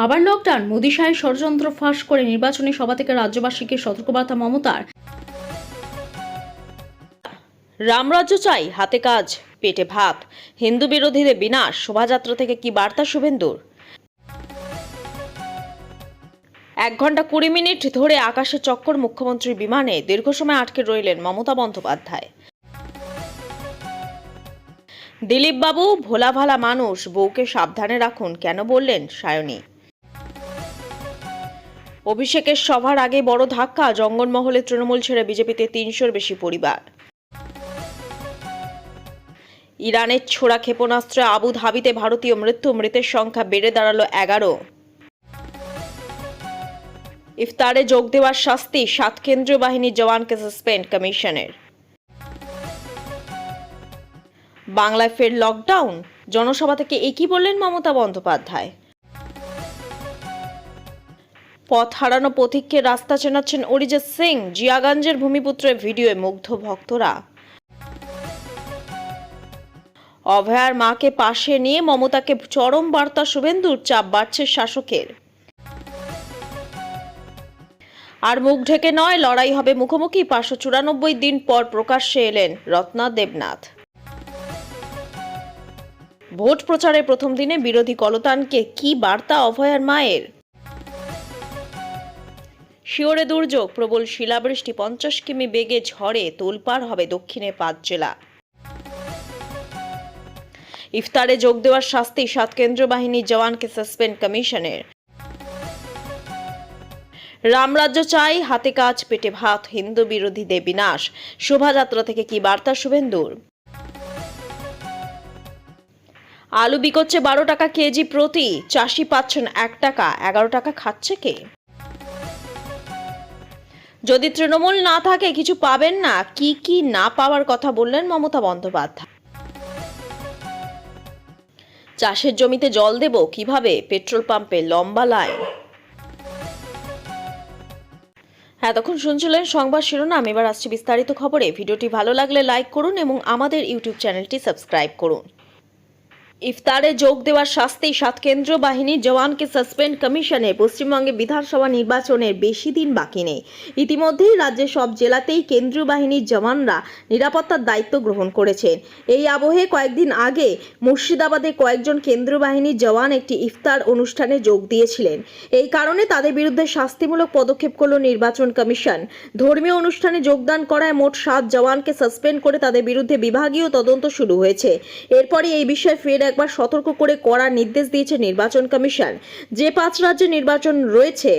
আবার লকডাউন, মোদি শাহের ষড়যন্ত্র ফাঁস করে নির্বাচনী সভা থেকে রাজ্যবাসীকে সতর্কবার্তা মমতার। রামরাজ্য চাই, হাতে কাজ পেটে ভাত, হিন্দু বিরোধীদের বিনাশ, শোভাযাত্রা থেকে কি বার্তা শুভেন্দুর? 1 ঘন্টা 20 মিনিট ধরে আকাশে চক্কর মুখ্যমন্ত্রীর বিমানে, দীর্ঘ সময় আটকে রইলেন মমতা বন্দ্যোপাধ্যায়। দিলীপ বাবু ভোলা ভালা মানুষ, বউকে সাবধানে রাখুন কেন বললেন সায়নী। অভিষেকের সভার আগে বড় ধাক্কা, জঙ্গলমহলে তৃণমূল ছেড়ে বিজেপিতে 300-র বেশি পরিবার। ইরানের ছোড়া ক্ষেপণাস্ত্রে আবু ধাবিতে ভারতীয় মৃতের সংখ্যা বেড়ে দাঁড়ালো 11। ইফতারে যোগ দেওয়ার শাস্তি, 7 কেন্দ্রীয় বাহিনীর জওয়ানকে সাসপেন্ড কমিশনের। বাংলায় ফের লকডাউন, জনসভা থেকে একই বললেন মমতা বন্দ্যোপাধ্যায়। পথ হারানো পথিককে রাস্তা চেনাচ্ছেন অরিজিৎ সিং, জিয়াগঞ্জের ভূমিপুত্রের ভিডিওয়ে মুগ্ধ ভক্তরা। অভয়ার মাকে পাশে নিয়ে মমতাকে চরম বার্তা শুভেন্দুর, চাপ বাড়ছে শাসকের। আর মুখ ঢেকে নয়, লড়াই হবে মুখোমুখি, 594 দিন পর প্রকাশ্যে এলেন রত্না দেবনাথ। ভোট প্রচারের প্রথম দিনে বিরোধী কলতানকে কি বার্তা অভয়ার মায়ের? শিওরে দুর্যোগ, প্রবল শিলাবৃষ্টি, 50 কিমি বেগে ঝড়ে তোলপাড় হবে দক্ষিণের 5 জেলা। ইফতারে যোগ দেওয়ার শাস্তি, 7 কেন্দ্রীয় বাহিনীর জওয়ানকে সাসপেন্ড কমিশনের। রামরাজ্য চাই, হাতে কাজ পেটে ভাত, হিন্দু বিরোধীদের বিনাশ, শোভাযাত্রা থেকে কি বার্তা শুভেন্দুর? আলু বিকোচ্ছে 12 টাকা কেজি প্রতি, চাষি পাচ্ছেন 1 টাকা, 11 টাকা খাচ্ছে কে? যদি তৃণমূল না থাকে কিছু পাবেন না, কি কি না পাওয়ার কথা বললেন মমতা বন্দ্যোপাধ্যায়। চাষের জমিতে জল দেব কিভাবে, পেট্রোল পাম্পে লম্বা লাইন। এতক্ষণ শুনছিলেন সংবাদ শিরোনাম, এবার আসছে বিস্তারিত খবরে। ভিডিওটি ভালো লাগলে লাইক করুন এবং আমাদের ইউটিউব চ্যানেলটি সাবস্ক্রাইব করুন। ইফতারে যোগ দেওয়ার শাস্তি, 7 কেন্দ্রীয় বাহিনীর জওয়ানকে সাসপেন্ড কমিশনে। পশ্চিমবঙ্গে বিধানসভা নির্বাচনের বেশি দিন বাকি নেই। ইতিমধ্যেই রাজ্যের সব জেলাতেই কেন্দ্রীয় বাহিনীর জওয়ানরা নিরাপত্তার দায়িত্ব গ্রহণ করেছেন। এই আবহে কয়েকদিন আগে মুর্শিদাবাদে কয়েকজন কেন্দ্রীয় বাহিনীর জওয়ান একটি ইফতার অনুষ্ঠানে যোগ দিয়েছিলেন। এই কারণে তাদের বিরুদ্ধে শাস্তিমূলক পদক্ষেপ করল নির্বাচন কমিশন। ধর্মীয় অনুষ্ঠানে যোগদান করায় মোট 7 জওয়ানকে সাসপেন্ড করে তাদের বিরুদ্ধে বিভাগীয় তদন্ত শুরু হয়েছে। এরপরই এই বিষয়ে ফের একবার সতর্ক করে কড়া নির্দেশ দিয়েছে নির্বাচন কমিশন। যে 5 রাজ্যে নির্বাচন রয়েছে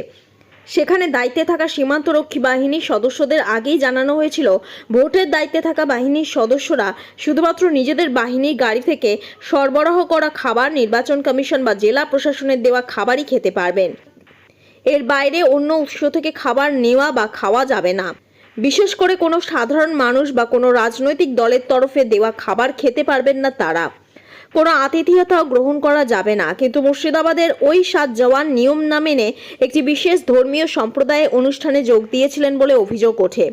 সেখানে দায়িত্বে থাকা সীমান্তরক্ষী বাহিনীর সদস্যদের আগেই জানানো হয়েছিল, ভোটের দায়িত্বে থাকা বাহিনীর সদস্যরা শুধুমাত্র নিজেদের বাহিনীর গাড়ি থেকে সরবরাহ করা খাবার, নির্বাচন কমিশন বা জেলা প্রশাসনের দেওয়া খাবারই খেতে পারবেন। এর বাইরে অন্য উৎস থেকে খাবার নেওয়া বা খাওয়া যাবে না। বিশেষ করে কোনো সাধারণ মানুষ বা কোনো রাজনৈতিক দলের তরফে দেওয়া খাবার খেতে পারবেন না তারা। কোনো আতিথেয়তাও গ্রহণ করা যাবে না। কিন্তু মুর্শিদাবাদের ওই 7 জওয়ান নিয়ম না মেনে একটি বিশেষ ধর্মীয় সম্প্রদায়ের অনুষ্ঠানে যোগ দিয়েছিলেন বলে অভিযোগ ওঠে।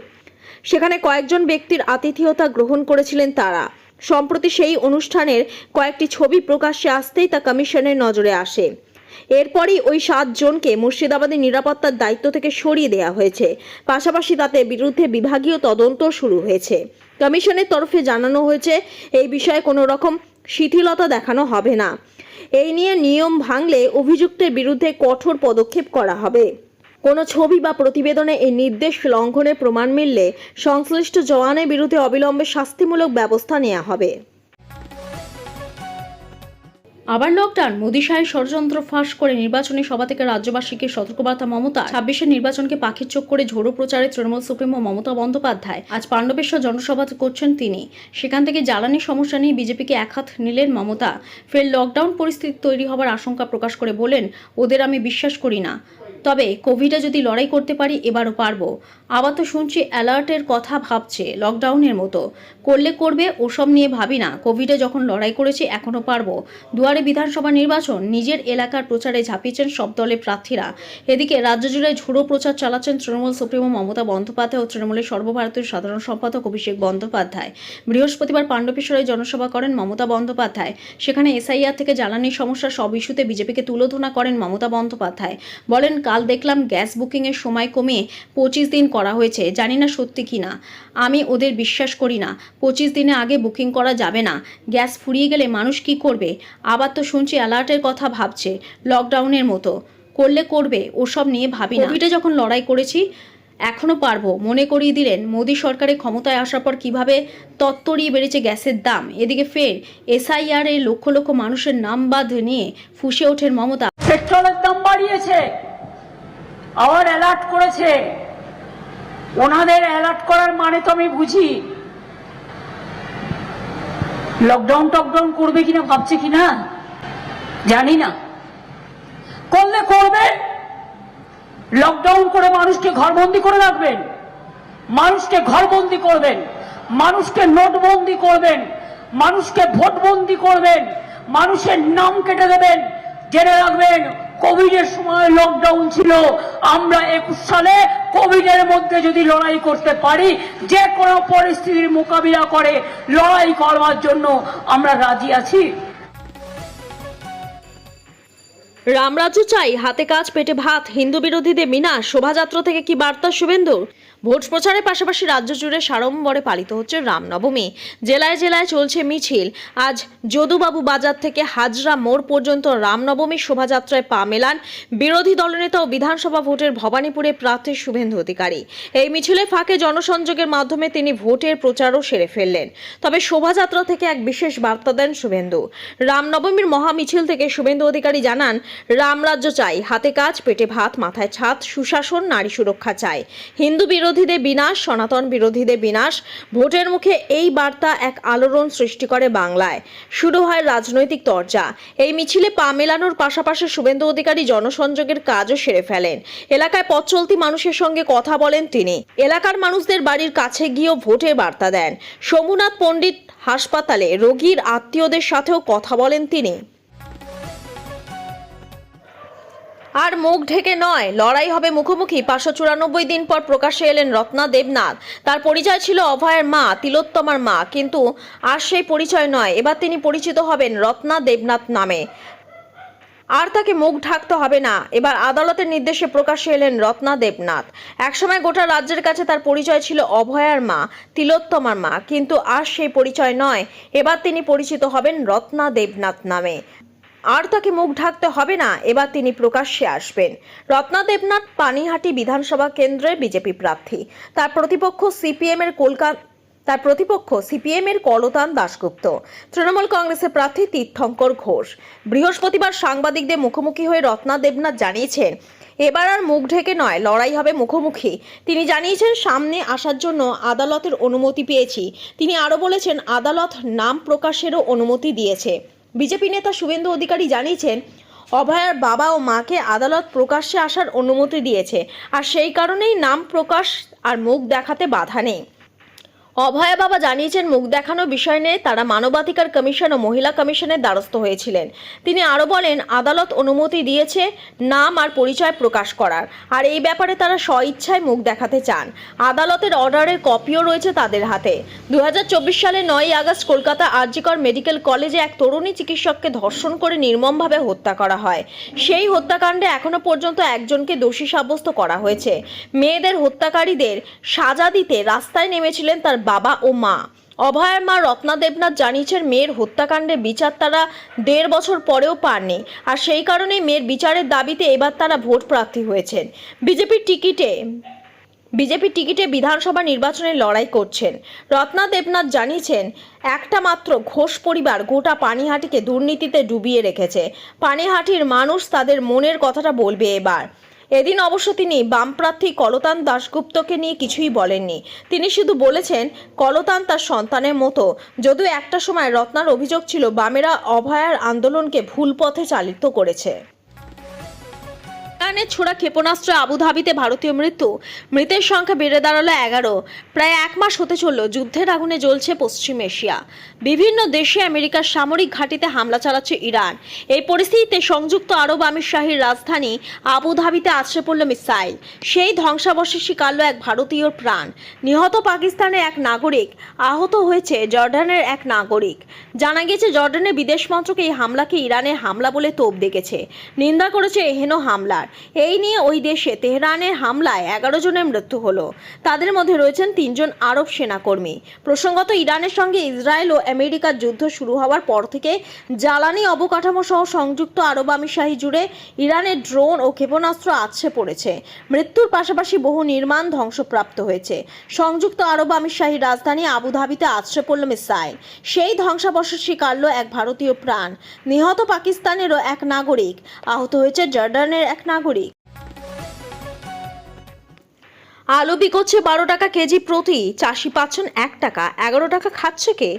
সেখানে কয়েকজন ব্যক্তির আতিথেয়তা গ্রহণ করেছিলেন তারা। সম্প্রতি সেই অনুষ্ঠানের কয়েকটি ছবি প্রকাশ্যে আসতেই তা কমিশনের নজরে আসে। এরপরই ওই 7 জনকে মুর্শিদাবাদের নিরাপত্তার দায়িত্ব থেকে সরিয়ে দেওয়া হয়েছে। পাশাপাশি তাদের বিরুদ্ধে বিভাগীয় তদন্ত শুরু হয়েছে। কমিশনের তরফে জানানো হয়েছে, এই বিষয়ে কোনো রকম শিথিলতা দেখানো হবে না। এই নিয়ে নিয়ম ভাঙলে অভিযুক্তের বিরুদ্ধে কঠোর পদক্ষেপ করা হবে। কোনো ছবি বা প্রতিবেদনে এই নির্দেশ লঙ্ঘনের প্রমাণ মিললে সংশ্লিষ্ট জওয়ানের বিরুদ্ধে অবিলম্বে শাস্তিমূলক ব্যবস্থা নেওয়া হবে। আবার লকডাউন, মোদি শাহের ষড়যন্ত্র ফাঁস করে নির্বাচনী সভা থেকে রাজ্যবাসীকে সতর্কবার্তা মমতা। 26-এর নির্বাচনকে পাখির চোখ করে ঝোড়ো প্রচারে তৃণমূল সুপ্রিমো মমতা বন্দ্যোপাধ্যায় আজ পাণ্ডবেশ্বর জনসভা করছেন তিনি। সেখান থেকে জ্বালানি সমস্যা নিয়ে বিজেপিকে একহাত নিলেন মমতা। ফের লকডাউন পরিস্থিতি তৈরি হবার আশঙ্কা প্রকাশ করে বলেন, ওদের আমি বিশ্বাস করি না। তবে কোভিডে যদি লড়াই করতে পারি এবারও পারবো। আবার তো শুনছি অ্যালার্টের কথা ভাবছে, লকডাউনের মতো করলে করবে, ওসব নিয়ে ভাবি না। কোভিডে যখন লড়াই করেছি এখনও পারবো। দুয়ারে বিধানসভা নির্বাচন, নিজের এলাকার প্রচারে ঝাঁপিয়েছেন সব দলের প্রার্থীরা। এদিকে রাজ্য জুড়ে ঝুড়ো প্রচার চালাচ্ছেন তৃণমূল সুপ্রিমো মমতা বন্দ্যোপাধ্যায় ও তৃণমূলের সর্বভারতীয় সাধারণ সম্পাদক অভিষেক বন্দ্যোপাধ্যায়। বৃহস্পতিবার পাণ্ডবেশ্বরে জনসভা করেন মমতা বন্দ্যোপাধ্যায়। সেখানে এসআইআর থেকে জ্বালানির সমস্যা সব ইস্যুতে বিজেপিকে তুলোধনা করেন মমতা বন্দ্যোপাধ্যায়। বলেন, কাল দেখলাম গ্যাস বুকিংয়ের সময় কমিয়ে 25 দিন করা হয়েছে। জানি না সত্যি কি না, আমি ওদের বিশ্বাস করি না। 25 দিনে আগে বুকিং করা যাবে না। গ্যাস ফুরিয়ে গেলে মানুষ কি করবে? আবার তো শুনছি অ্যালার্টের কথা ভাবছে, লকডাউনের মতো করলে করবে, ওসব নিয়ে ভাবি না। কোভিডে যখন লড়াই করেছি এখনও পারবো। মনে করিয়ে দিলেন মোদী সরকারের ক্ষমতায় আসার পর কিভাবে তত্তরিয়ে বেড়েছে গ্যাসের দাম। এদিকে ফের এসআইআর এ লক্ষ লক্ষ মানুষের নাম বাদ নিয়ে ফুঁসে ওঠেন মমতা। পেট্রোলের দাম বাড়িয়েছে, আবার অ্যালার্ট করেছে। ওনাদের অ্যালার্ট করার মানে তো আমি বুঝি। লকডাউন টকডাউন করবে কিনা ভাবছে কিনা জানি না। করলে করবে, লকডাউন করে মানুষকে ঘরবন্দি করে রাখবেন, মানুষকে ঘরবন্দি করবেন, মানুষকে নোটবন্দি করবেন, মানুষকে ভোটবন্দি করবেন, মানুষের নাম কেটে দেবেন। জেনে রাখবেন, কোভিডের সময় লকডাউন ছিল। আমরা 21 সালে কোভিডের মধ্যে যদি লড়াই করতে পারি, যে কোনো পরিস্থিতির মোকাবিলা করে লড়াই করবার জন্য আমরা রাজি আছি। রামরাজ্য চাই, হাতে কাজ পেটে ভাত, হিন্দু বিরোধীদের বিনাশ। শোভাযাত্রা থেকে কি বার্তা শুভেন্দুর? ভোট প্রচারের পাশাপাশি রাজ্য জুড়ে সাড়ম্বরে পালিত হচ্ছে রামনবমী। জেলায় জেলায় চলছে মিছিল। আজ যদুবাবু বাজার থেকে হাজরা মোড় পর্যন্ত রামনবমী শোভাযাত্রায় পা মেলান বিরোধী দলনেতা ও বিধানসভা ভোটের ভবানীপুরে প্রার্থী শুভেন্দু অধিকারী। এই মিছিলে ফাঁকে জনসংযোগের মাধ্যমে তিনি ভোটের প্রচারও সেরে ফেললেন। তবে শোভাযাত্রা থেকে এক বিশেষ বার্তা দেন শুভেন্দু। রামনবমীর মহা মিছিল থেকে শুভেন্দু অধিকারী জানান, রামরাজ্য চাই, হাতে কাজ পেটে ভাত, মাথায় ছাদ, সুশাসন, নারী সুরক্ষা চাই, হিন্দু বিরোধীদের বিনাশ, সনাতন বিরোধীদের বিনাশ। ভোটের মুখে এই বার্তা এক আলোড়ন সৃষ্টি করে বাংলায়। শুরু হয় রাজনৈতিক চর্চা। এই মিছিলে পা মেলানোর পাশাপাশি শুভেন্দু অধিকারী জনসংযোগের কাজও সেরে ফেলেন। এলাকায় পথ চলতি মানুষের সঙ্গে কথা বলেন তিনি। এলাকার মানুষদের বাড়ির কাছে গিয়েও ভোটের বার্তা দেন। সোমনাথ পণ্ডিত হাসপাতালে রোগীর আত্মীয়দের সাথেও কথা বলেন তিনি। আর মুখ ঢেকে নয়, লড়াই হবে মুখোমুখি। 594 দিন পর প্রকাশ্যে এলেন রত্না দেবনাথ। তার পরিচয় ছিল অভয়ের মা, তিলোত্তমার মা, কিন্তু আর সেই পরিচয় নয়। এবার তিনি পরিচিত হবেন রত্না দেবনাথ নামে। আর তাকে মুখ ঢাকতে হবে না। এবার আদালতের নির্দেশে প্রকাশ্যে এলেন রত্না দেবনাথ। একসময় গোটা রাজ্যের কাছে তার পরিচয় ছিল অভয়ার মা, তিলোত্তমার মা, কিন্তু আর সেই পরিচয় নয়। এবার তিনি পরিচিত হবেন রত্না দেবনাথ নামে। আর তাকে মুখ ঢাকতে হবে না, এবার তিনি প্রকাশ্যে আসবেন। রত্না দেবনাথ পানিহাটি বিধানসভা কেন্দ্রের বিজেপি প্রার্থী। তার প্রতিপক্ষ সিপিএম এর কলতান দাশগুপ্ত, তৃণমূল কংগ্রেসের প্রার্থী তীর্থঙ্কর ঘোষ। বৃহস্পতিবার সাংবাদিকদের মুখোমুখি হয়ে রত্না দেবনাথ জানিয়েছেন, এবার আর মুখ ঢেকে নয়, লড়াই হবে মুখোমুখি। তিনি জানিয়েছেন, সামনে আসার জন্য আদালতের অনুমতি পেয়েছি। তিনি আরও বলেছেন, আদালত নাম প্রকাশেরও অনুমতি দিয়েছে। বিজেপি নেতা শুভেন্দু অধিকারী জানিয়েছেন, অভয়ার বাবা ও মাকে আদালত প্রকাশ্যে আসার অনুমতি দিয়েছে, আর সেই কারণেই নাম প্রকাশ আর মুখ দেখাতে বাধা নেই। অভয়া বাবা জানিয়েছেন, মুখ দেখানোর বিষয় নিয়ে তারা মানবাধিকার কমিশন ও মহিলা কমিশনের দ্বারস্থ হয়েছিলেন। তিনি আরও বলেন, আদালত অনুমতি দিয়েছে নাম আর পরিচয় প্রকাশ করার, আর এই ব্যাপারে তারা স্বইচ্ছায় মুখ দেখাতে চান। আদালতের অর্ডারের কপিও রয়েছে তাদের হাতে। 2024 সালের 9ই আগস্ট কলকাতা আরজিকর মেডিকেল কলেজে এক তরুণী চিকিৎসককে ধর্ষণ করে নির্মমভাবে হত্যা করা হয়। সেই হত্যাকাণ্ডে এখনো পর্যন্ত একজনকে দোষী সাব্যস্ত করা হয়েছে। মেয়েদের হত্যাকারীদের সাজা দিতে রাস্তায় নেমেছিলেন তার বাবা ও মা। অভয়ার মা রত্না দেবনাথ জানিয়েছেন, মেয়ের হত্যাকাণ্ডের বিচার তারা 1.5 বছর পরেও পাননি, আর সেই কারণেই মেয়ের বিচারের দাবিতে এবার তারা ভোট প্রার্থী হয়েছেন। বিজেপি টিকিটে বিধানসভা নির্বাচনে লড়াই করছেন। রত্না দেবনাথ জানিয়েছেন, একটা মাত্র ঘোষ পরিবার গোটা পানিহাটিকে দুর্নীতিতে ডুবিয়ে রেখেছে। পানিহাটির মানুষ তাদের মনের কথাটা বলবে এবার। এদিন অবশ্য তিনি বামপ্রার্থী কলতান দাশগুপ্তকে নিয়ে কিছুই বলেননি। তিনি শুধু বলেছেন, কলতান তার সন্তানের মতো। যদিও একটা সময় রত্নার অভিযোগ ছিল, বামেরা অভয়ার আন্দোলনকে ভুল পথে চালিত করেছে। ইরানের ছোড়া ক্ষেপণাস্ত্রে আবুধাবিতে ভারতীয় মৃতের সংখ্যা বেড়ে দাঁড়ালো 11। প্রায় এক মাস হতে চলল যুদ্ধের আগুনে জ্বলছে পশ্চিম এশিয়া। বিভিন্ন দেশে আমেরিকার সামরিক ঘাঁটিতে হামলা চালাচ্ছে ইরান। এই পরিস্থিতিতে সংযুক্ত আরব আমিরশাহীর রাজধানী আবুধাবিতে আছড়ে পড়ল মিসাইল। সেই ধ্বংসাবশেষে কাটল এক ভারতীয়র প্রাণ। নিহত পাকিস্তানের এক নাগরিক, আহত হয়েছে জর্ডানের এক নাগরিক। জানা গেছে জর্ডানের বিদেশ মন্ত্রক এই হামলাকে ইরানের হামলা বলে তোপ দেখেছে, নিন্দা করেছে এহেন হামলার। এই নিয়ে ওই দেশে তেহরানের হামলায় 11 জনের মৃত্যু হলো। তাদের মধ্যে রয়েছেন 3 জন আরব সেনাকর্মী। প্রসঙ্গত, ইরানের সঙ্গে ইসরায়েল ও আমেরিকার যুদ্ধ শুরু হওয়ার পর থেকে জ্বালানি অবকাঠামো সহ সংযুক্ত আরব আমিরশাহী জুড়ে ইরানের ড্রোন ও ক্ষেপণাস্ত্র আছড়ে পড়েছে। মৃত্যুর পাশাপাশি বহু নির্মাণ ধ্বংসপ্রাপ্ত হয়েছে। সংযুক্ত আরব আমিরশাহীর রাজধানী আবুধাবিতে আছড়ে পড়ল মিসাইল। সেই ধ্বংসাবশেষে কাটল এক ভারতীয় প্রাণ। নিহত পাকিস্তানেরও এক নাগরিক, আহত হয়েছে জর্ডানের এক নাগরিক। আলু বিকোচ্ছে 12 টাকা কেজি প্রতি, চাষি পাচ্ছেন 1 টাকা। 11 টাকা খাচ্ছে কে?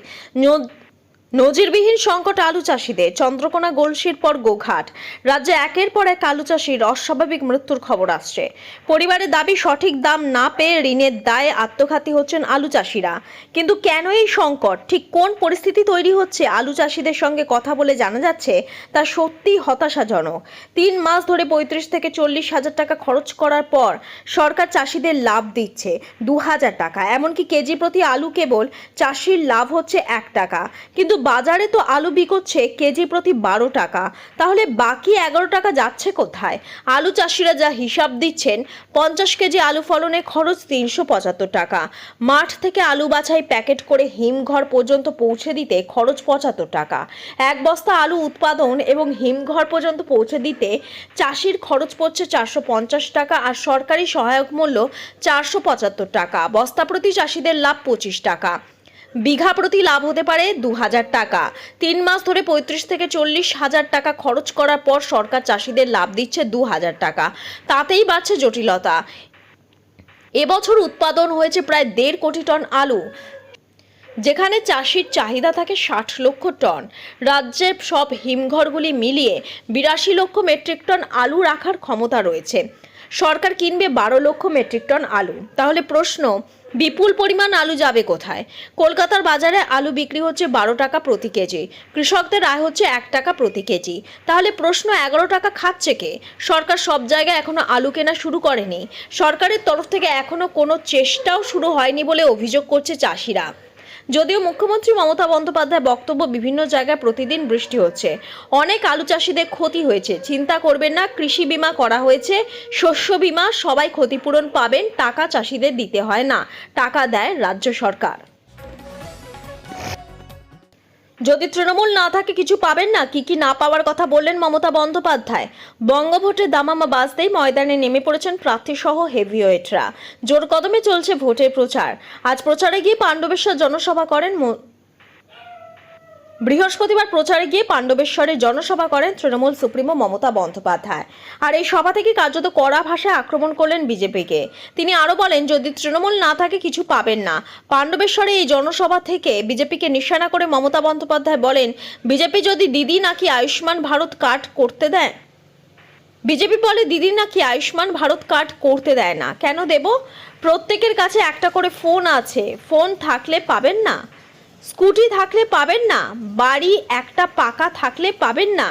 নজিরবিহীন সংকট আলু চাষিদের। চন্দ্রকোনা গোলসির পর গোঘাট। রাজ্যে একের পর এক আলু চাষির অস্বাভাবিক মৃত্যুর খবর আসছে। পরিবারের দাবি, সঠিক দাম না পেয়ে ঋণের দায়ে আত্মঘাতী হচ্ছেন আলু চাষিরা। কিন্তু কেন এই সংকট, ঠিক কোন পরিস্থিতি তৈরি হচ্ছে আলু চাষিদের সঙ্গে কথা বলে জানা যাচ্ছে তা সত্যি হতাশাজনক। 3 মাস ধরে 35 থেকে 40 হাজার টাকা খরচ করার পর সরকার চাষিদের লাভ দিচ্ছে 2000 টাকা। এমনকি কেজি প্রতি আলু কেবল চাষির লাভ হচ্ছে 1 টাকা। কিন্তু বাজারে তো আলু বিকোচ্ছে কেজি প্রতি 12 টাকা। তাহলে বাকি 11 টাকা যাচ্ছে কোথায়? আলু চাষিরা যা হিসাব দিচ্ছেন, 50 কেজি আলু ফলনে খরচ 375 টাকা। মাঠ থেকে আলু বাছাই, প্যাকেট করে হিমঘর পর্যন্ত পৌঁছে দিতে খরচ 75 টাকা। এক বস্তা আলু উৎপাদন এবং হিমঘর পর্যন্ত পৌঁছে দিতে চাষির খরচ পড়ছে 450 টাকা, আর সরকারি সহায়ক মূল্য 475 টাকা। বস্তা প্রতি চাষিদের লাভ 25 টাকা। বিঘা প্রতি লাভ হতে পারে 2000 টাকা। 3 মাস ধরে 35 থেকে 40 হাজার টাকা খরচ করার পর সরকার চাষিদের লাভ দিচ্ছে 2000 টাকা। তাতেই বাড়ছে জটিলতা। এবছর উৎপাদন হয়েছে প্রায় 1.5 কোটি টন আলু, যেখানে চাষির চাহিদা থাকে 60 লক্ষ টন। রাজ্যের সব হিমঘরগুলি মিলিয়ে 82 লক্ষ মেট্রিক টন আলু রাখার ক্ষমতা রয়েছে। সরকার কিনবে 12 লক্ষ মেট্রিক টন আলু। তাহলে প্রশ্ন, বিপুল পরিমাণ আলু যাবে কোথায়? কলকাতার বাজারে আলু বিক্রি হচ্ছে 12 টাকা প্রতি কেজি। কৃষকদের আয় হচ্ছে 1 টাকা প্রতি কেজি। তাহলে প্রশ্ন, 11 টাকা খাচ্ছে কে? সরকার সব জায়গায় এখনো আলু কেনা শুরু করেনি। সরকারের তরফ থেকে এখনো কোনো চেষ্টাও শুরু হয়নি বলে অভিযোগ করছে চাষিরা। যদিও মুখ্যমন্ত্রী মমতা বন্দ্যোপাধ্যায় বক্তব্য, বিভিন্ন জায়গায় প্রতিদিন বৃষ্টি হচ্ছে, অনেক আলু চাষিদের ক্ষতি হয়েছে, চিন্তা করবেন না, কৃষি বীমা করা হয়েছে, শস্য বীমা, সবাই ক্ষতিপূরণ পাবেন, টাকা চাষিদের দিতে হয় না, টাকা দেয় রাজ্য সরকার। যদি তৃণমূল না থাকে কিছু পাবেন না। কি না পাওয়ার কথা বললেন মমতা বন্দ্যোপাধ্যায়। বঙ্গভোটের দামামা বাজতেই ময়দানে নেমে পড়েছেন প্রার্থী সহ হেভিওয়েটরা। জোর কদমে চলছে ভোটের প্রচার। আজ প্রচারে গিয়ে পাণ্ডবেশ্বর জনসভা করেন বৃহস্পতিবার প্রচারে গিয়ে পাণ্ডবেশ্বরে জনসভা করেন তৃণমূল সুপ্রিমো মমতা বন্দ্যোপাধ্যায়। আর এই সভা থেকে কার্যত কড়া ভাষায় আক্রমণ করলেন বিজেপিকে। তিনি আরো বলেন, যদি তৃণমূল না থাকে কিছু পাবেন না। পাণ্ডবেশ্বরে এই জনসভা থেকে বিজেপিকে নিশানা করে মমতা বন্দ্যোপাধ্যায় বলেন, বিজেপি যদি দিদি নাকি আয়ুষ্মান ভারত কার্ড করতে দেয়, বিজেপি বলে দিদি নাকি আয়ুষ্মান ভারত কার্ড করতে দেয় না। কেন দেব? প্রত্যেকের কাছে একটা করে ফোন আছে, ফোন থাকলে পাবেন না? স্কুটি থাকলে পাবেন না? বাড়ি একটা পাকা থাকলে পাবেন না?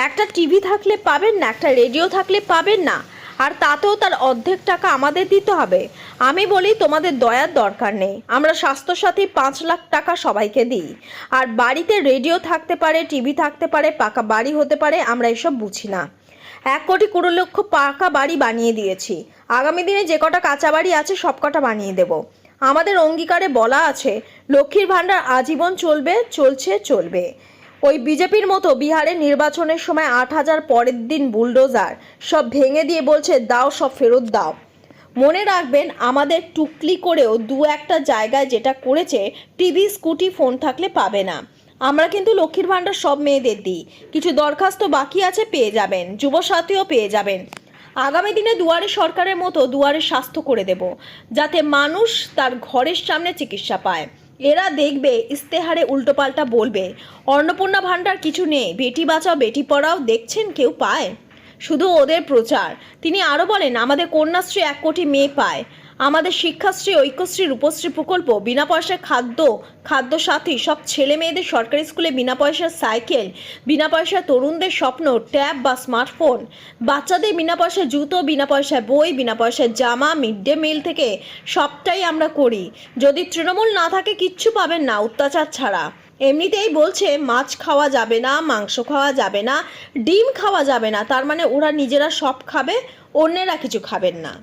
একটা টিভি থাকলে পাবেন না? একটা রেডিও থাকলে পাবেন না? আর তাতেও তার অর্ধেক টাকা আমাদের দিতে হবে। আমি বলি, তোমাদের দয়ার দরকার নেই। আমরা স্বাস্থ্যসাথী 5 লাখ টাকা সবাইকে দিই। আর বাড়িতে রেডিও থাকতে পারে, টিভি থাকতে পারে, পাকা বাড়ি হতে পারে, আমরা এসব বুঝি না। 1 কোটি 20 লক্ষ পাকা বাড়ি বানিয়ে দিয়েছি। আগামী দিনে যে কটা কাঁচা বাড়ি আছে সব কটা বানিয়ে দেব। আমাদের অঙ্গীকারে বলা আছে, লক্ষ্মীর ভাণ্ডার আজীবন চলবে, চলবে। ওই বিজেপির মতো বিহারে নির্বাচনের সময় 8000 পরের দিন বুলডোজার সব ভেঙে দিয়ে বলছে দাও, সব ফেরত দাও। মনে রাখবেন, আমাদের টুকলি করেও 2-1টা জায়গায় যেটা করেছে, টিভি, স্কুটি, ফোন থাকলে পাবে না। আমরা কিন্তু লক্ষ্মীর ভাণ্ডার সব মেয়েদের দিই। কিছু দরখাস্ত বাকি আছে, পেয়ে যাবেন। যুবসাথীও পেয়ে যাবেন। আগামী দিনে দুয়ারে সরকারের মতো দুয়ারে স্বাস্থ্য করে দেব, যাতে মানুষ তার ঘরের সামনে চিকিৎসা পায়। এরা দেখবে ইস্তেহারে উল্টোপাল্টা বলবে, অন্নপূর্ণা ভাণ্ডার কিছু নেই, বেটি বাঁচাও বেটি পড়াও দেখছেন কেউ পায়? শুধু ওদের প্রচার। তিনি আরও বলেন, আমাদের কন্যাশ্রী 1 কোটি মেয়ে পায়, আমাদের শিক্ষাশ্রী, ঐক্যশ্রী, রূপশ্রী প্রকল্প, বিনা পয়সায় খাদ্য সাথী, সব ছেলে মেয়েদের সরকারি স্কুলে বিনা পয়সার সাইকেল, বিনা পয়সায় তরুণদের স্বপ্ন ট্যাব বা স্মার্টফোন, বাচ্চাদের বিনা পয়সায় জুতো, বিনা পয়সায় বই, বিনা পয়সায় জামা, মিড ডে মিল থেকে সবটাই আমরা করি। যদি তৃণমূল না থাকে কিচ্ছু পাবেন না অত্যাচার ছাড়া। এমনিতেই বলছে মাছ খাওয়া যাবে না, মাংস খাওয়া যাবে না, ডিম খাওয়া যাবে না, তার মানে ওরা নিজেরা সব খাবে, অন্যেরা কিছু খাবেন না।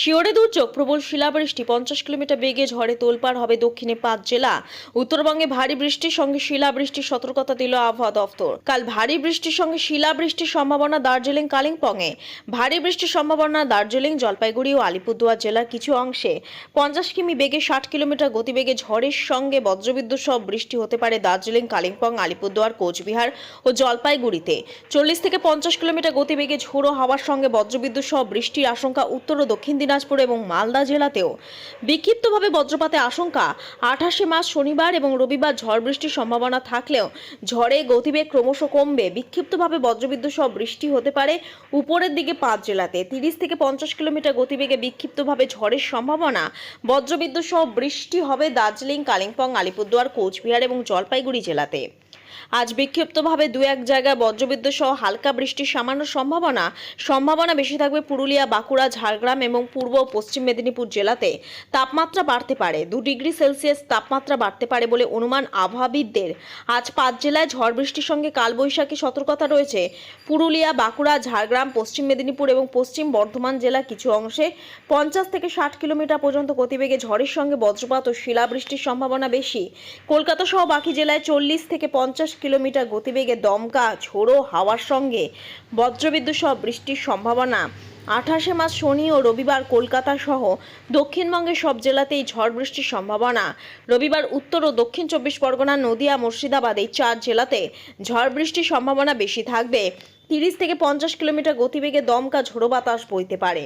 শিওরে দুর্যোগ, প্রবল শিলাবৃষ্টি, 50 কিলোমিটার বেগে ঝড়ে তোলপাড় হবে দক্ষিণে 5 জেলা। উত্তরবঙ্গে ভারী বৃষ্টির সঙ্গে শিলাবৃষ্টির সতর্কতা দিল আবহাওয়া দফতর। কাল ভারী বৃষ্টির সঙ্গে শিলাবৃষ্টির সম্ভাবনা দার্জিলিং, কালিম্পংয়ে। ভারী বৃষ্টির সম্ভাবনা দার্জিলিং, জলপাইগুড়ি ও আলিপুরদুয়ার জেলার কিছু অংশে। 50 কিমি বেগে 60 কিলোমিটার গতিবেগে ঝড়ের সঙ্গে বজ্রবিদ্যুৎ সহ বৃষ্টি হতে পারে দার্জিলিং, কালিম্পং, আলিপুরদুয়ার, কোচবিহার ও জলপাইগুড়িতে। 40 থেকে 50 কিলোমিটার গতিবেগে ঝোড়ো হাওয়ার সঙ্গে বজ্রবিদ্যুৎ সহ বৃষ্টির আশঙ্কা উত্তর ও দক্ষিণ দিনাজপুর এবং মালদা জেলাতেও। বিক্ষিপ্তভাবে বজ্রপাতের আশঙ্কা। 28 মার্চ শনিবার এবং রবিবার ঝড় বৃষ্টির সম্ভাবনা থাকলেও ঝড়ে গতিবেগ ক্রমশ কমবে। বিক্ষিপ্তভাবে বজ্রবিদ্যুৎ সহ বৃষ্টি হতে পারে উপরের দিকে 5 জেলাতে। 30 থেকে 50 কিলোমিটার গতিবেগে বিক্ষিপ্তভাবে ঝড়ের সম্ভাবনা। বজ্রবিদ্যুৎ সহ বৃষ্টি হবে দার্জিলিং, কালিম্পং, আলিপুরদুয়ার, কোচবিহার এবং জলপাইগুড়ি জেলাতে। আজ বিক্ষিপ্তভাবে 2-1 জায়গায় বজ্রবিদ্যুৎ সহ হালকা বৃষ্টির সামান্য সম্ভাবনা বেশি থাকবে পুরুলিয়া, বাঁকুড়া, ঝাড়গ্রাম এবং পূর্ব ও পশ্চিম মেদিনীপুর জেলাতে। তাপমাত্রা বাড়তে পারে 2 ডিগ্রি সেলসিয়াস তাপমাত্রা বাড়তে পারে বলে অনুমান আবহাওয়াবিদদের। আজ 5 জেলায় ঝড় বৃষ্টির সঙ্গে কালবৈশাখী সতর্কতা রয়েছে। পুরুলিয়া, বাঁকুড়া, ঝাড়গ্রাম, পশ্চিম মেদিনীপুর এবং পশ্চিম বর্ধমান জেলার কিছু অংশে 50 থেকে 60 কিলোমিটার পর্যন্ত গতিবেগে ঝড়ের সঙ্গে বজ্রপাত ও শিলাবৃষ্টির সম্ভাবনা বেশি। কলকাতা সহ বাকি জেলায় 40 থেকে 50 কিলোমিটার গতিবেগে দমকা ঝোড়ো হাওয়ার সঙ্গে বজ্রবিদ্যুৎ সহ বৃষ্টির সম্ভাবনা। 28 মার্চ শনি ও রবিবার কলকাতা সহ দক্ষিণবঙ্গের সব জেলাতেই ঝড় বৃষ্টির সম্ভাবনা। রবিবার উত্তর ও দক্ষিণ 24 পরগনা, নদিয়া, মুর্শিদাবাদ এই 4 জেলাতে ঝড় বৃষ্টির সম্ভাবনা বেশি থাকবে। 30 থেকে 50 কিলোমিটার গতিবেগে দমকা ঝোড়ো বাতাস বইতে পারে।